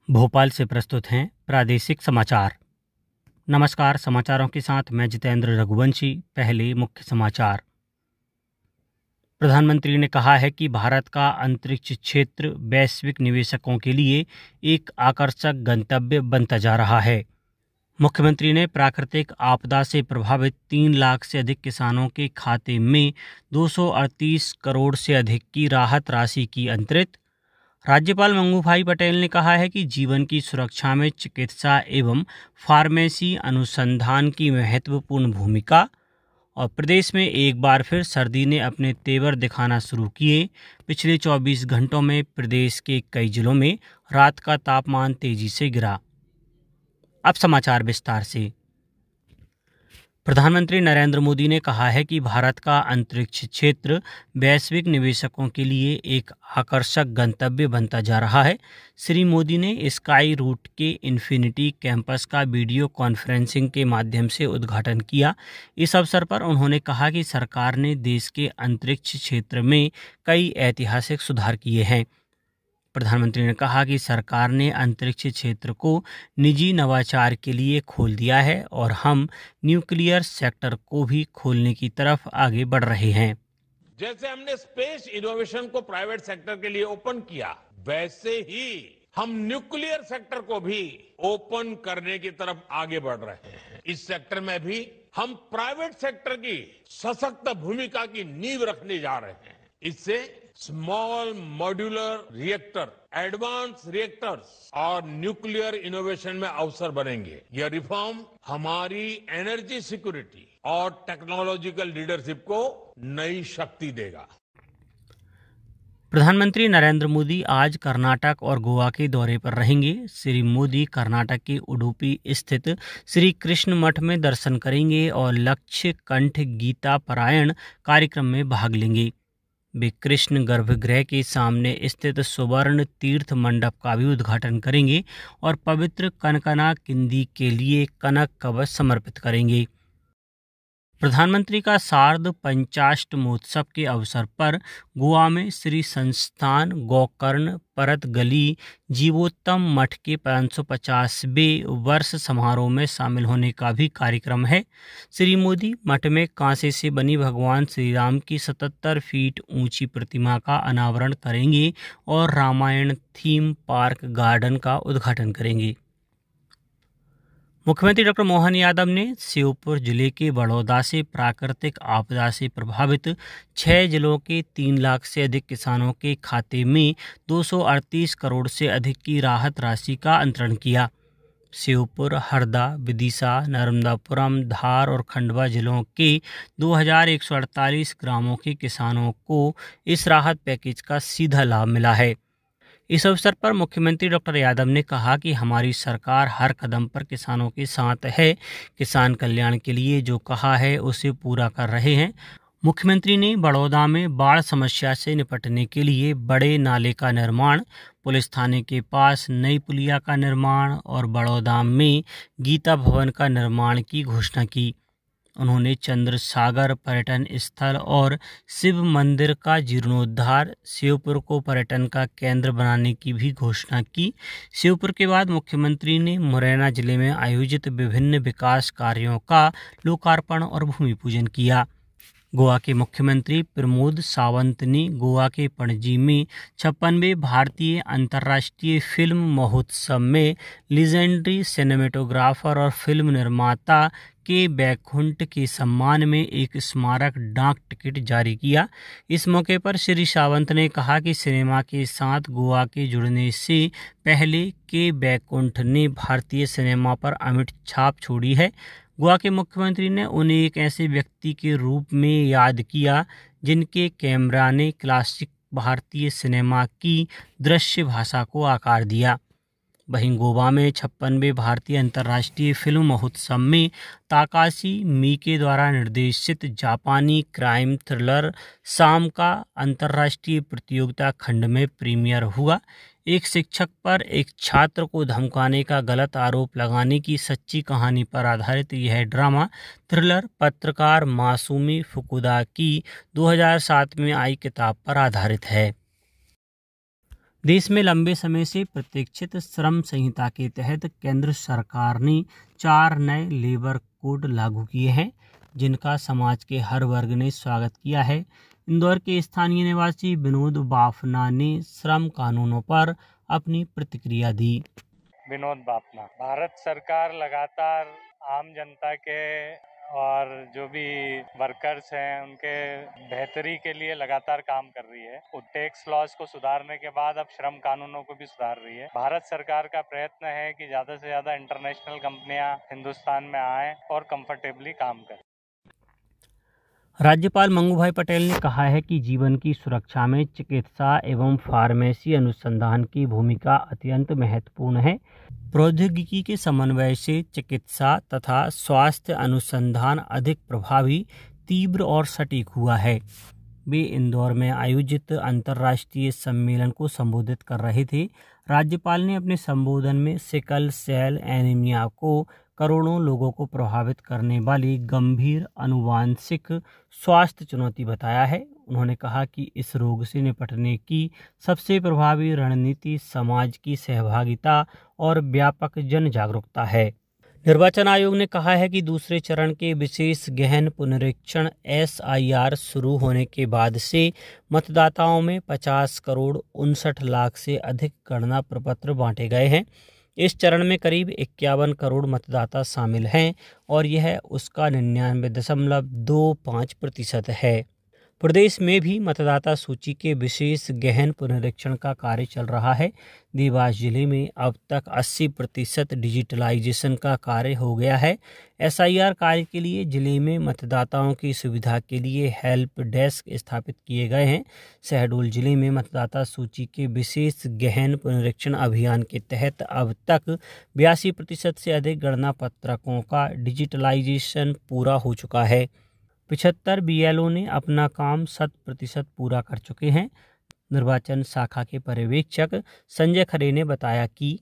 भोपाल से प्रस्तुत हैं प्रादेशिक समाचार। नमस्कार, समाचारों के साथ मैं जितेंद्र रघुवंशी। पहले मुख्य समाचार। प्रधानमंत्री ने कहा है कि भारत का अंतरिक्ष क्षेत्र वैश्विक निवेशकों के लिए एक आकर्षक गंतव्य बनता जा रहा है। मुख्यमंत्री ने प्राकृतिक आपदा से प्रभावित 3 लाख से अधिक किसानों के खाते में 238 करोड़ से अधिक की राहत राशि की अंतरित। राज्यपाल मंगू भाई पटेल ने कहा है कि जीवन की सुरक्षा में चिकित्सा एवं फार्मेसी अनुसंधान की महत्वपूर्ण भूमिका। और प्रदेश में एक बार फिर सर्दी ने अपने तेवर दिखाना शुरू किए। पिछले 24 घंटों में प्रदेश के कई जिलों में रात का तापमान तेजी से गिरा। अब समाचार विस्तार से। प्रधानमंत्री नरेंद्र मोदी ने कहा है कि भारत का अंतरिक्ष क्षेत्र वैश्विक निवेशकों के लिए एक आकर्षक गंतव्य बनता जा रहा है। श्री मोदी ने स्काई रूट के इन्फिनिटी कैंपस का वीडियो कॉन्फ्रेंसिंग के माध्यम से उद्घाटन किया। इस अवसर पर उन्होंने कहा कि सरकार ने देश के अंतरिक्ष क्षेत्र में कई ऐतिहासिक सुधार किए हैं। प्रधानमंत्री ने कहा कि सरकार ने अंतरिक्ष क्षेत्र को निजी नवाचार के लिए खोल दिया है और हम न्यूक्लियर सेक्टर को भी खोलने की तरफ आगे बढ़ रहे हैं। जैसे हमने स्पेस इनोवेशन को प्राइवेट सेक्टर के लिए ओपन किया, वैसे ही हम न्यूक्लियर सेक्टर को भी ओपन करने की तरफ आगे बढ़ रहे हैं। इस सेक्टर में भी हम प्राइवेट सेक्टर की सशक्त भूमिका की नींव रखने जा रहे हैं। इससे small modular reactor, advance reactors और न्यूक्लियर इनोवेशन में अवसर बनेंगे। यह रिफॉर्म हमारी एनर्जी सिक्योरिटी और टेक्नोलॉजिकल लीडरशिप को नई शक्ति देगा। प्रधानमंत्री नरेंद्र मोदी आज कर्नाटक और गोवा के दौरे पर रहेंगे। श्री मोदी कर्नाटक के उडुपी स्थित श्री कृष्ण मठ में दर्शन करेंगे और लक्ष्य कंठ गीता पारायण कार्यक्रम में भाग लेंगे। वे कृष्ण गर्भगृह के सामने स्थित सुवर्ण तीर्थ मंडप का भी उद्घाटन करेंगे और पवित्र कनकना किंदी के लिए कनक कवच समर्पित करेंगे। प्रधानमंत्री का सार्ध पंचाष्टमोत्सव के अवसर पर गोवा में श्री संस्थान गोकर्ण परत गली जीवोत्तम मठ के 550वें वर्ष समारोह में शामिल होने का भी कार्यक्रम है। श्री मोदी मठ में कांसे से बनी भगवान श्री राम की 77 फीट ऊंची प्रतिमा का अनावरण करेंगे और रामायण थीम पार्क गार्डन का उद्घाटन करेंगे। मुख्यमंत्री डॉक्टर मोहन यादव ने श्योपुर जिले के बड़ौदा से प्राकृतिक आपदा से प्रभावित 6 जिलों के 3 लाख से अधिक किसानों के खाते में 238 करोड़ से अधिक की राहत राशि का अंतरण किया। श्योपुर, हरदा, विदिशा, नर्मदापुरम, धार और खंडवा जिलों के 2148 ग्रामों के किसानों को इस राहत पैकेज का सीधा लाभ मिला है। इस अवसर पर मुख्यमंत्री डॉक्टर यादव ने कहा कि हमारी सरकार हर कदम पर किसानों के साथ है। किसान कल्याण के लिए जो कहा है उसे पूरा कर रहे हैं। मुख्यमंत्री ने बड़ौदा में बाढ़ समस्या से निपटने के लिए बड़े नाले का निर्माण, पुलिस थाने के पास नई पुलिया का निर्माण और बड़ौदा में गीता भवन का निर्माण की घोषणा की। उन्होंने चंद्र सागर पर्यटन स्थल और शिव मंदिर का जीर्णोद्धार, श्योपुर को पर्यटन का केंद्र बनाने की भी घोषणा की। श्योपुर के बाद मुख्यमंत्री ने मुरैना जिले में आयोजित विभिन्न विकास कार्यों का लोकार्पण और भूमि पूजन किया। गोवा के मुख्यमंत्री प्रमोद सावंत ने गोवा के पणजी में 56वें भारतीय अंतर्राष्ट्रीय फिल्म महोत्सव में लीजेंडरी सिनेमेटोग्राफर और फिल्म निर्माता के बैकुंठ के सम्मान में एक स्मारक डाक टिकट जारी किया। इस मौके पर श्री सावंत ने कहा कि सिनेमा के साथ गोवा के जुड़ने से पहले के बैकुंठ ने भारतीय सिनेमा पर अमिट छाप छोड़ी है। गोवा के मुख्यमंत्री ने उन्हें एक ऐसे व्यक्ति के रूप में याद किया जिनके कैमरा ने क्लासिक भारतीय सिनेमा की दृश्य भाषा को आकार दिया। वहीं गोवा में 56वें भारतीय अंतर्राष्ट्रीय फिल्म महोत्सव में ताकाशी मिike द्वारा निर्देशित जापानी क्राइम थ्रिलर शाम का अंतर्राष्ट्रीय प्रतियोगिता खंड में प्रीमियर हुआ। एक शिक्षक पर एक छात्र को धमकाने का गलत आरोप लगाने की सच्ची कहानी पर आधारित यह ड्रामा थ्रिलर पत्रकार मासूमी फुकुदा की 2007 में आई किताब पर आधारित है। देश में लंबे समय से प्रतीक्षित श्रम संहिता के तहत केंद्र सरकार ने 4 नए लेबर कोड लागू किए हैं, जिनका समाज के हर वर्ग ने स्वागत किया है। इंदौर के स्थानीय निवासी विनोद बाफना ने श्रम कानूनों पर अपनी प्रतिक्रिया दी। विनोद बाफना, भारत सरकार लगातार आम जनता के और जो भी वर्कर्स हैं उनके बेहतरी के लिए लगातार काम कर रही है। वो टैक्स लॉज को सुधारने के बाद अब श्रम कानूनों को भी सुधार रही है। भारत सरकार का प्रयत्न है कि ज्यादा से ज्यादा इंटरनेशनल कंपनियां हिंदुस्तान में आएं और कंफर्टेबली काम करें। राज्यपाल मंगू भाई पटेल ने कहा है कि जीवन की सुरक्षा में चिकित्सा एवं फार्मेसी अनुसंधान की भूमिका अत्यंत महत्वपूर्ण है। प्रौद्योगिकी के समन्वय से चिकित्सा तथा स्वास्थ्य अनुसंधान अधिक प्रभावी, तीव्र और सटीक हुआ है। वे इंदौर में आयोजित अंतर्राष्ट्रीय सम्मेलन को संबोधित कर रहे थे। राज्यपाल ने अपने संबोधन में सिकल सेल एनीमिया को करोड़ों लोगों को प्रभावित करने वाली गंभीर आनुवांशिक स्वास्थ्य चुनौती बताया है। उन्होंने कहा कि इस रोग से निपटने की सबसे प्रभावी रणनीति समाज की सहभागिता और व्यापक जन जागरूकता है। निर्वाचन आयोग ने कहा है कि दूसरे चरण के विशेष गहन पुनरीक्षण SIR शुरू होने के बाद से मतदाताओं में 50 करोड़ 59 लाख से अधिक गणना प्रपत्र बांटे गए हैं। इस चरण में करीब 51 करोड़ मतदाता शामिल हैं और यह उसका 99.25% है। प्रदेश में भी मतदाता सूची के विशेष गहन पुनरीक्षण का कार्य चल रहा है। देवास जिले में अब तक 80% डिजिटलाइजेशन का कार्य हो गया है। SIR कार्य के लिए जिले में मतदाताओं की सुविधा के लिए हेल्प डेस्क स्थापित किए गए हैं। शहडोल जिले में मतदाता सूची के विशेष गहन पुनरीक्षण अभियान के तहत अब तक 82% से अधिक गणना पत्रकों का डिजिटलाइजेशन पूरा हो चुका है। 75 BLO ने अपना काम 100% पूरा कर चुके हैं। निर्वाचन शाखा के पर्यवेक्षक संजय खरे ने बताया कि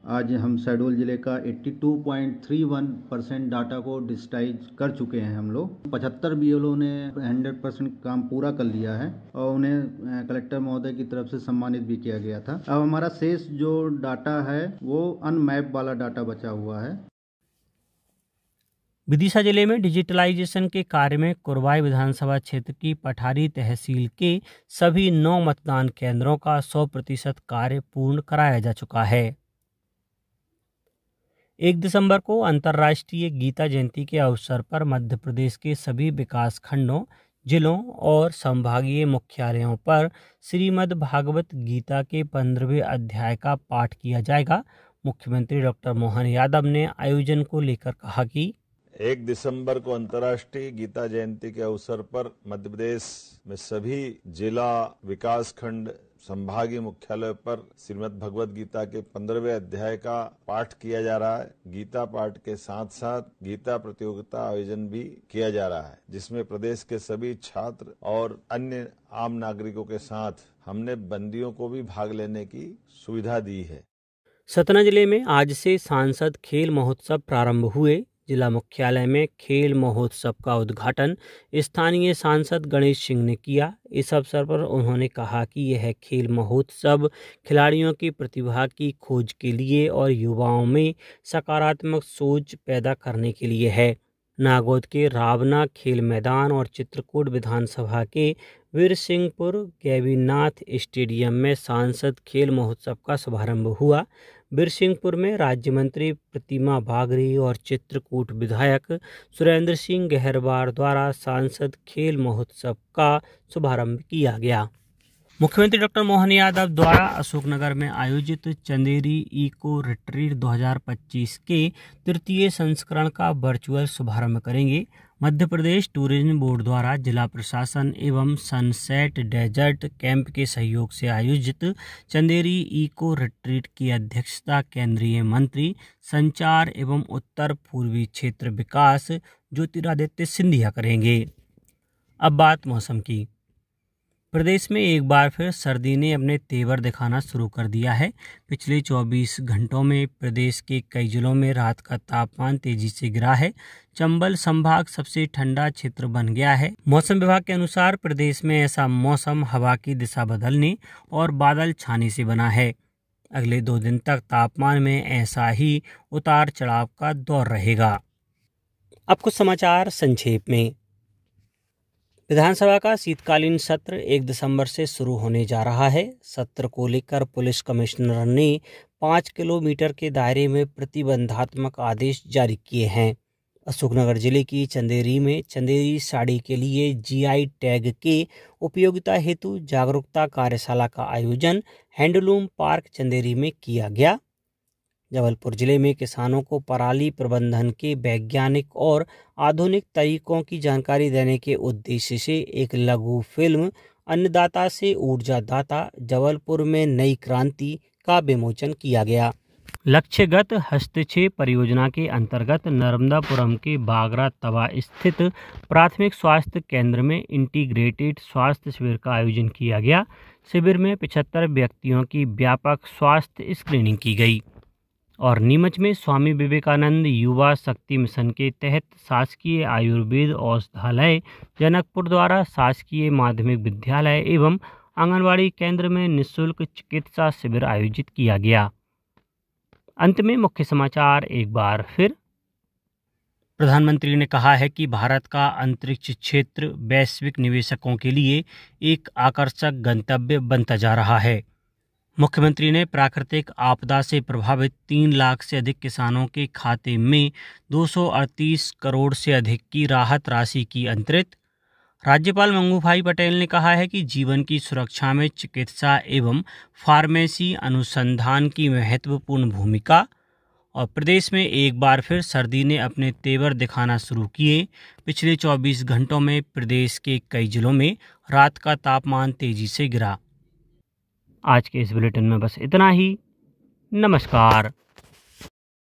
आज हम शहडोल जिले का 82.31% डाटा को डिजिटाइज कर चुके हैं। हम लोग 75 BLO ने 100% काम पूरा कर लिया है और उन्हें कलेक्टर महोदय की तरफ से सम्मानित भी किया गया था। अब हमारा शेष जो डाटा है वो अनमैप वाला डाटा बचा हुआ है। विदिशा जिले में डिजिटलाइजेशन के कार्य में कुरवाई विधानसभा क्षेत्र की पठारी तहसील के सभी 9 मतदान केंद्रों का 100% कार्य पूर्ण कराया जा चुका है। 1 दिसंबर को अंतर्राष्ट्रीय गीता जयंती के अवसर पर मध्य प्रदेश के सभी विकास खंडों, जिलों और संभागीय मुख्यालयों पर श्रीमद् भागवत गीता के 15वें अध्याय का पाठ किया जाएगा। मुख्यमंत्री डॉक्टर मोहन यादव ने आयोजन को लेकर कहा कि 1 दिसंबर को अंतर्राष्ट्रीय गीता जयंती के अवसर पर मध्य प्रदेश में सभी जिला, विकास खंड, संभागीय मुख्यालय पर श्रीमद् भगवत गीता के 15वें अध्याय का पाठ किया जा रहा है। गीता पाठ के साथ साथ गीता प्रतियोगिता आयोजन भी किया जा रहा है, जिसमें प्रदेश के सभी छात्र और अन्य आम नागरिकों के साथ हमने बंदियों को भी भाग लेने की सुविधा दी है। सतना जिले में आज से सांसद खेल महोत्सव प्रारंभ हुए। जिला मुख्यालय में खेल महोत्सव का उद्घाटन स्थानीय सांसद गणेश सिंह ने किया। इस अवसर पर उन्होंने कहा कि यह खेल महोत्सव खिलाड़ियों की प्रतिभा की खोज के लिए और युवाओं में सकारात्मक सोच पैदा करने के लिए है। नागौद के रावना खेल मैदान और चित्रकूट विधानसभा के वीरसिंहपुर गैवीनाथ स्टेडियम में सांसद खेल महोत्सव का शुभारंभ हुआ। वीरसिंहपुर में राज्य मंत्री प्रतिमा बागरी और चित्रकूट विधायक सुरेंद्र सिंह गहरवार द्वारा सांसद खेल महोत्सव का शुभारंभ किया गया। मुख्यमंत्री डॉक्टर मोहन यादव द्वारा अशोकनगर में आयोजित चंदेरी इको रिट्रीट 2025 के तृतीय संस्करण का वर्चुअल शुभारंभ करेंगे। मध्य प्रदेश टूरिज्म बोर्ड द्वारा जिला प्रशासन एवं सनसेट डेजर्ट कैंप के सहयोग से आयोजित चंदेरी इको रिट्रीट की अध्यक्षता केंद्रीय मंत्री संचार एवं उत्तर पूर्वी क्षेत्र विकास ज्योतिरादित्य सिंधिया करेंगे। अब बात मौसम की। प्रदेश में एक बार फिर सर्दी ने अपने तेवर दिखाना शुरू कर दिया है। पिछले 24 घंटों में प्रदेश के कई जिलों में रात का तापमान तेजी से गिरा है। चंबल संभाग सबसे ठंडा क्षेत्र बन गया है। मौसम विभाग के अनुसार प्रदेश में ऐसा मौसम हवा की दिशा बदलने और बादल छाने से बना है। अगले 2 दिन तक तापमान में ऐसा ही उतार चढ़ाव का दौर रहेगा। अब कुछ समाचार संक्षेप में। विधानसभा का शीतकालीन सत्र 1 दिसंबर से शुरू होने जा रहा है। सत्र को लेकर पुलिस कमिश्नर ने 5 किलोमीटर के दायरे में प्रतिबंधात्मक आदेश जारी किए हैं। अशोकनगर जिले की चंदेरी में चंदेरी साड़ी के लिए जीआई टैग के उपयोगिता हेतु जागरूकता कार्यशाला का आयोजन हैंडलूम पार्क चंदेरी में किया गया। जबलपुर जिले में किसानों को पराली प्रबंधन के वैज्ञानिक और आधुनिक तरीकों की जानकारी देने के उद्देश्य से एक लघु फिल्म अन्नदाता से ऊर्जादाता जबलपुर में नई क्रांति का विमोचन किया गया। लक्ष्यगत हस्तक्षेप परियोजना के अंतर्गत नर्मदापुरम के बागरा तवा स्थित प्राथमिक स्वास्थ्य केंद्र में इंटीग्रेटेड स्वास्थ्य शिविर का आयोजन किया गया। शिविर में 75 व्यक्तियों की व्यापक स्वास्थ्य स्क्रीनिंग की गई। और नीमच में स्वामी विवेकानंद युवा शक्ति मिशन के तहत शासकीय आयुर्वेद औषधालय जनकपुर द्वारा शासकीय माध्यमिक विद्यालय एवं आंगनवाड़ी केंद्र में निःशुल्क चिकित्सा शिविर आयोजित किया गया। अंत में मुख्य समाचार एक बार फिर। प्रधानमंत्री ने कहा है कि भारत का अंतरिक्ष क्षेत्र वैश्विक निवेशकों के लिए एक आकर्षक गंतव्य बनता जा रहा है। मुख्यमंत्री ने प्राकृतिक आपदा से प्रभावित 3 लाख से अधिक किसानों के खाते में 238 करोड़ से अधिक की राहत राशि की अंतरित। राज्यपाल मंगू भाई पटेल ने कहा है कि जीवन की सुरक्षा में चिकित्सा एवं फार्मेसी अनुसंधान की महत्वपूर्ण भूमिका। और प्रदेश में एक बार फिर सर्दी ने अपने तेवर दिखाना शुरू किए। पिछले 24 घंटों में प्रदेश के कई जिलों में रात का तापमान तेजी से गिरा। आज के इस बुलेटिन में बस इतना ही। नमस्कार।